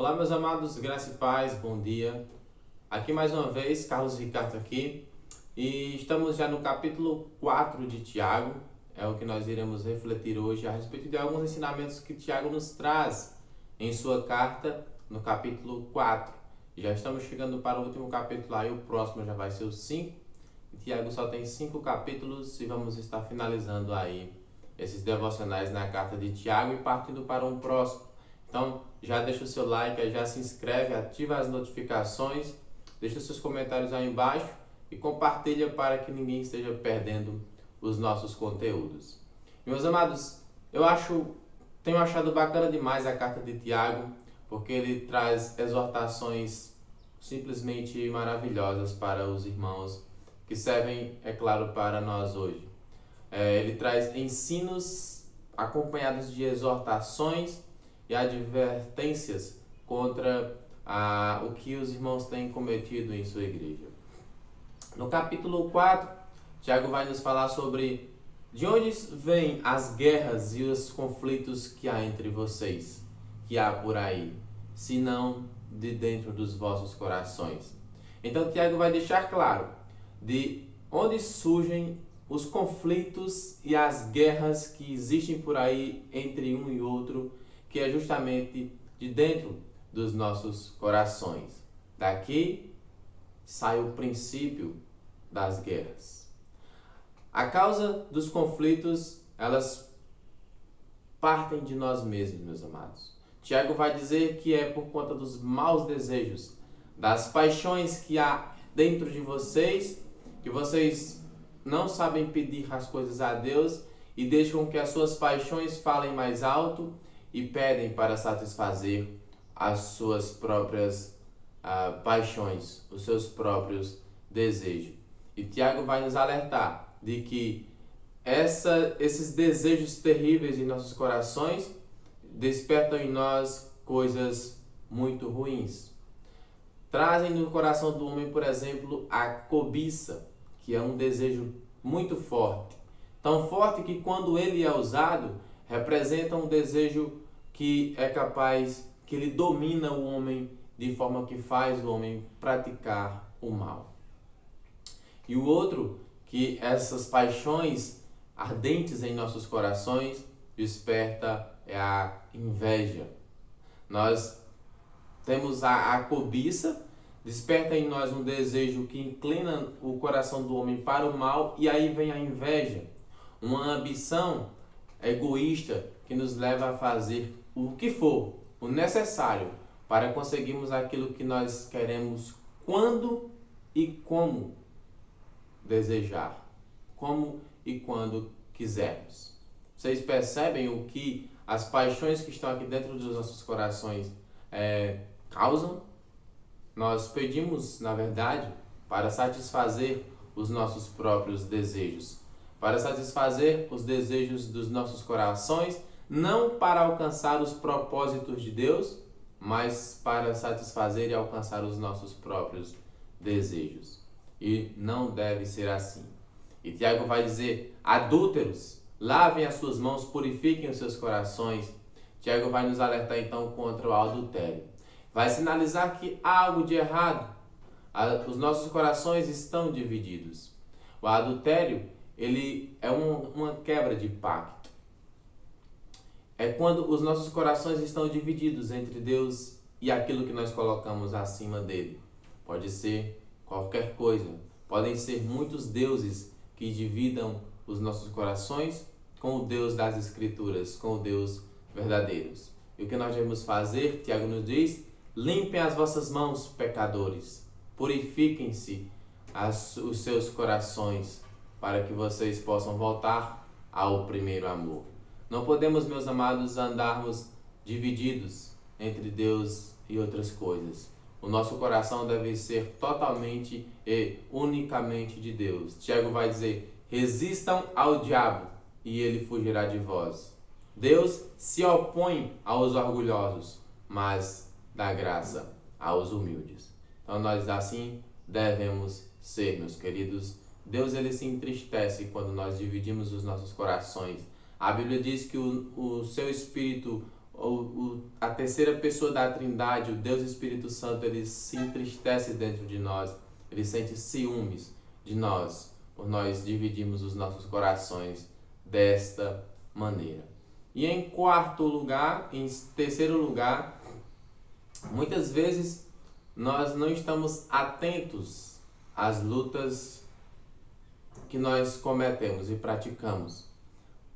Olá, meus amados, graça e paz, bom dia. Aqui mais uma vez, Carlos Ricardo aqui, e estamos já no capítulo 4 de Tiago. É o que nós iremos refletir hoje a respeito de alguns ensinamentos que Tiago nos traz em sua carta no capítulo 4. Já estamos chegando para o último capítulo aí, o próximo já vai ser o 5. Tiago só tem 5 capítulos e vamos estar finalizando aí esses devocionais na carta de Tiago e partindo para um próximo. Então, já deixa o seu like, já se inscreve, ativa as notificações, deixa os seus comentários aí embaixo e compartilha para que ninguém esteja perdendo os nossos conteúdos. Meus amados, tenho achado bacana demais a carta de Tiago, porque ele traz exortações simplesmente maravilhosas para os irmãos que servem, é claro, para nós hoje. Ele traz ensinos acompanhados de exortações e advertências contra o que os irmãos têm cometido em sua igreja. No capítulo 4, Tiago vai nos falar sobre de onde vêm as guerras e os conflitos que há entre vocês, que há por aí, se não de dentro dos vossos corações. Então Tiago vai deixar claro de onde surgem os conflitos e as guerras que existem por aí entre um e outro, que é justamente de dentro dos nossos corações. Daqui sai o princípio das guerras. A causa dos conflitos, elas partem de nós mesmos, meus amados. Tiago vai dizer que é por conta dos maus desejos, das paixões que há dentro de vocês, que vocês não sabem pedir as coisas a Deus e deixam que as suas paixões falem mais alto e pedem para satisfazer as suas próprias paixões, os seus próprios desejos. E Tiago vai nos alertar de que esses desejos terríveis em nossos corações despertam em nós coisas muito ruins. Trazem no coração do homem, por exemplo, a cobiça, que é um desejo muito forte. Tão forte que quando ele é usado, representa um desejo que é capaz, que ele domina o homem de forma que faz o homem praticar o mal. E o outro, que essas paixões ardentes em nossos corações desperta é a inveja. Nós temos a cobiça, desperta em nós um desejo que inclina o coração do homem para o mal, e aí vem a inveja, uma ambição egoísta que nos leva a fazer o que for, o necessário para conseguirmos aquilo que nós queremos quando e como desejar, como e quando quisermos. Vocês percebem o que as paixões que estão aqui dentro dos nossos corações causam? Nós pedimos, na verdade, para satisfazer os nossos próprios desejos, para satisfazer os desejos dos nossos corações, não para alcançar os propósitos de Deus, mas para satisfazer e alcançar os nossos próprios desejos. E não deve ser assim. E Tiago vai dizer: adúlteros, lavem as suas mãos, purifiquem os seus corações. Tiago vai nos alertar então contra o adultério. Vai sinalizar que há algo de errado. Os nossos corações estão divididos. O adultério, ele é uma quebra de pacto. É quando os nossos corações estão divididos entre Deus e aquilo que nós colocamos acima dele. Pode ser qualquer coisa. Podem ser muitos deuses que dividam os nossos corações com o Deus das Escrituras, com o Deus verdadeiro. E o que nós devemos fazer, Tiago nos diz: limpem as vossas mãos, pecadores. Purifiquem-se os seus corações, para que vocês possam voltar ao primeiro amor. Não podemos, meus amados, andarmos divididos entre Deus e outras coisas. O nosso coração deve ser totalmente e unicamente de Deus. Tiago vai dizer: resistam ao diabo e ele fugirá de vós. Deus se opõe aos orgulhosos, mas dá graça aos humildes. Então nós assim devemos ser, meus queridos. Deus ele se entristece quando nós dividimos os nossos corações. A Bíblia diz que o seu Espírito a terceira pessoa da Trindade, o Deus Espírito Santo, ele se entristece dentro de nós, ele sente ciúmes de nós, por nós dividirmos os nossos corações desta maneira. E em terceiro lugar, muitas vezes nós não estamos atentos às lutas que nós cometemos e praticamos.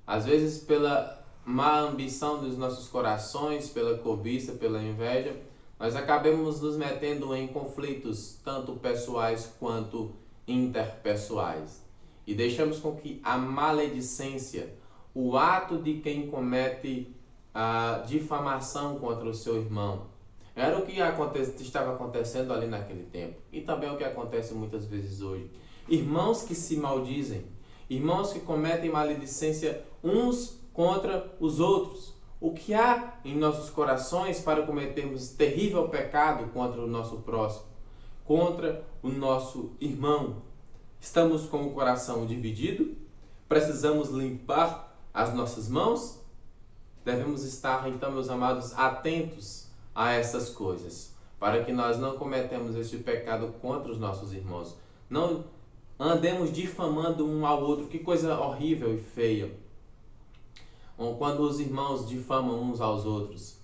Às vezes pela má ambição dos nossos corações, pela cobiça, pela inveja, nós acabamos nos metendo em conflitos, tanto pessoais quanto interpessoais. E deixamos com que a maledicência, o ato de quem comete a difamação contra o seu irmão, era o que estava acontecendo ali naquele tempo. E também o que acontece muitas vezes hoje. Irmãos que se maldizem, irmãos que cometem maledicência uns contra os outros. O que há em nossos corações para cometermos terrível pecado contra o nosso próximo, contra o nosso irmão? Estamos com o coração dividido? Precisamos limpar as nossas mãos? Devemos estar, então, meus amados, atentos a essas coisas, para que nós não cometamos este pecado contra os nossos irmãos. Não andemos difamando um ao outro. Que coisa horrível e feia quando os irmãos difamam uns aos outros.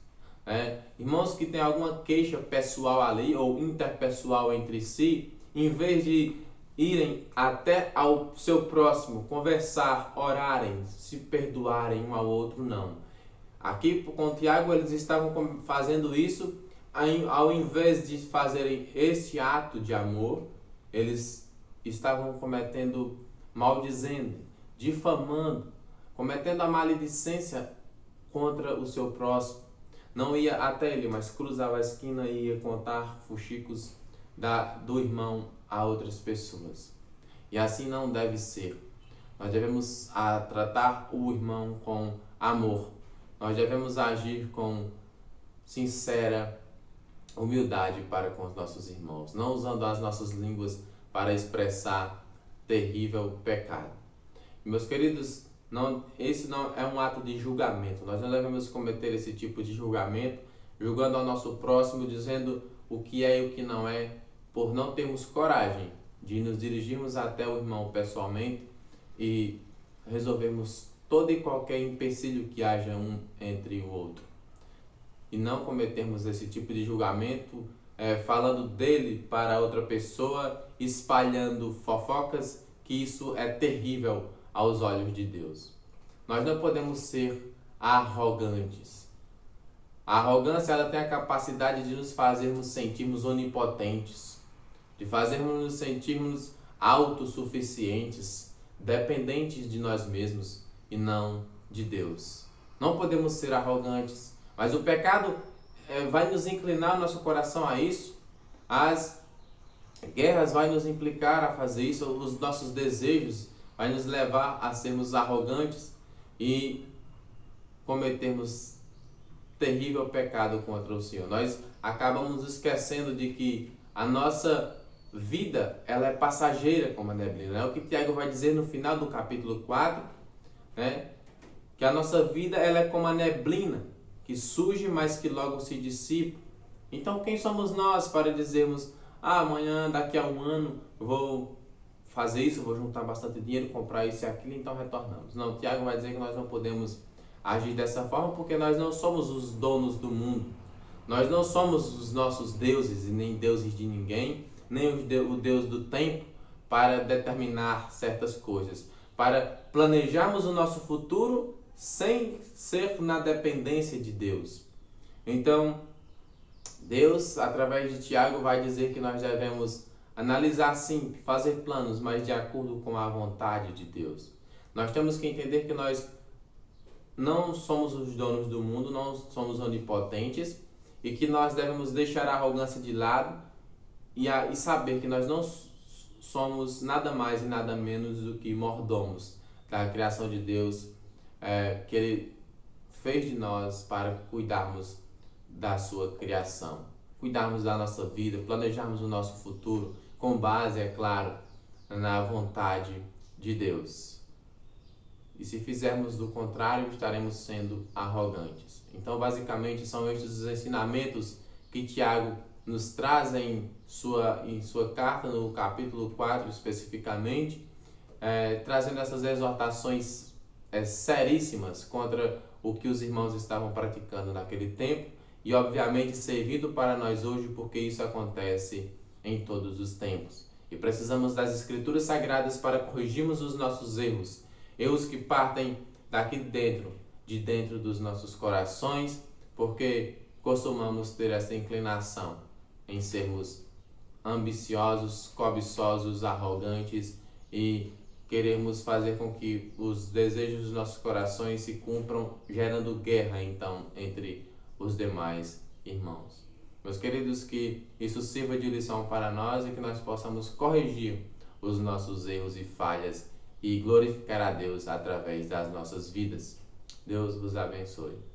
Irmãos que têm alguma queixa pessoal ali ou interpessoal entre si, em vez de irem até ao seu próximo, conversar, orarem, se perdoarem um ao outro, não. Aqui com Tiago eles estavam fazendo isso, ao invés de fazerem este ato de amor, eles estavam cometendo, maldizendo, difamando, cometendo a maledicência contra o seu próximo. Não ia até ele, mas cruzava a esquina e ia contar fuxicos do irmão a outras pessoas. E assim não deve ser. Nós devemos tratar o irmão com amor. Nós devemos agir com sincera humildade para com os nossos irmãos, não usando as nossas línguas para expressar terrível pecado. Meus queridos, esse não é um ato de julgamento. Nós não devemos cometer esse tipo de julgamento, julgando ao nosso próximo, dizendo o que é e o que não é, por não termos coragem de nos dirigirmos até o irmão pessoalmente e resolvermos todo e qualquer empecilho que haja um entre o outro. E não cometermos esse tipo de julgamento, falando dele para outra pessoa, espalhando fofocas, que isso é terrível aos olhos de Deus. Nós não podemos ser arrogantes. A arrogância, ela tem a capacidade de nos fazermos sentirmos onipotentes, de fazermos nos sentirmos autossuficientes, dependentes de nós mesmos e não de Deus. Não podemos ser arrogantes, mas o pecado vai nos inclinar o nosso coração a isso. As guerras vai nos implicar a fazer isso, os nossos desejos vai nos levar a sermos arrogantes e cometermos terrível pecado contra o Senhor. Nós acabamos esquecendo de que a nossa vida, ela é passageira como a neblina. É o que Tiago vai dizer no final do capítulo 4, que a nossa vida, ela é como a neblina, que surge, mas que logo se dissipa. Então, quem somos nós para dizermos, amanhã, daqui a um ano, vou fazer isso, vou juntar bastante dinheiro, comprar isso e aquilo, então retornamos. Não, Tiago vai dizer que nós não podemos agir dessa forma, porque nós não somos os donos do mundo. Nós não somos os nossos deuses e nem deuses de ninguém, nem o Deus do tempo para determinar certas coisas, para planejarmos o nosso futuro sem ser na dependência de Deus. Então, Deus, através de Tiago, vai dizer que nós devemos analisar sim, fazer planos, mas de acordo com a vontade de Deus. Nós temos que entender que nós não somos os donos do mundo, não somos onipotentes e que nós devemos deixar a arrogância de lado e saber que nós não somos nada mais e nada menos do que mordomos da criação de Deus, que Ele fez de nós para cuidarmos da sua criação, cuidarmos da nossa vida, planejarmos o nosso futuro com base, é claro, na vontade de Deus. E se fizermos do contrário, estaremos sendo arrogantes. Então, basicamente, são estes os ensinamentos que Tiago nos traz em sua carta, no capítulo 4 especificamente, trazendo essas exortações seríssimas contra o que os irmãos estavam praticando naquele tempo e, obviamente, servindo para nós hoje, porque isso acontece em todos os tempos. E precisamos das Escrituras Sagradas para corrigirmos os nossos erros, erros que partem daqui dentro, de dentro dos nossos corações, porque costumamos ter essa inclinação em sermos ambiciosos, cobiçosos, arrogantes e queremos fazer com que os desejos dos nossos corações se cumpram, gerando guerra, então, entre os demais irmãos. Meus queridos, que isso sirva de lição para nós e que nós possamos corrigir os nossos erros e falhas e glorificar a Deus através das nossas vidas. Deus vos abençoe.